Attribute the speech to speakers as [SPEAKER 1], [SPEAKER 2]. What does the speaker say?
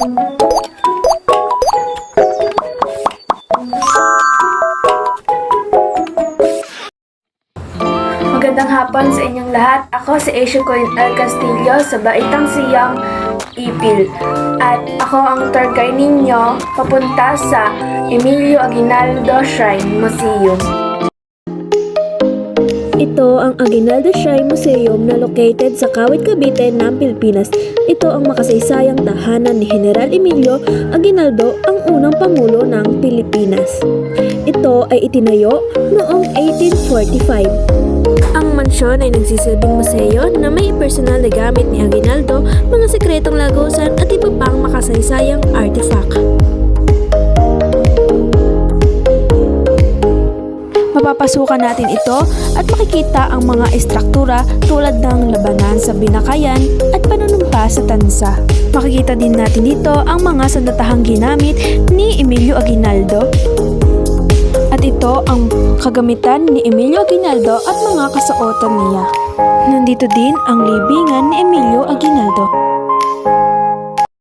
[SPEAKER 1] Magandang hapon sa inyong lahat. Ako si Asia Coin L. Castillo sa Baitang Siyang Ipil. At ako ang tour guide ninyo papunta sa Emilio Aguinaldo Shrine Museum.
[SPEAKER 2] Ito ang Aguinaldo Shrine Museum na located sa Kawit, Cavite ng Pilipinas. Ito ang makasaysayang tahanan ni General Emilio Aguinaldo, ang unang Pangulo ng Pilipinas. Ito ay itinayo noong 1845. Ang mansyon ay nagsisilbing museo na may personal na gamit ni Aguinaldo, mga sekretong lagusan at iba pang makasaysayang artifact. Mapapasukan natin ito at makikita ang mga estruktura tulad ng labanan sa binakayan at panunumpa sa tansa. Makikita din natin dito ang mga sandatahang ginamit ni Emilio Aguinaldo. At ito ang kagamitan ni Emilio Aguinaldo at mga kasuotan niya. Nandito din ang libingan ni Emilio Aguinaldo.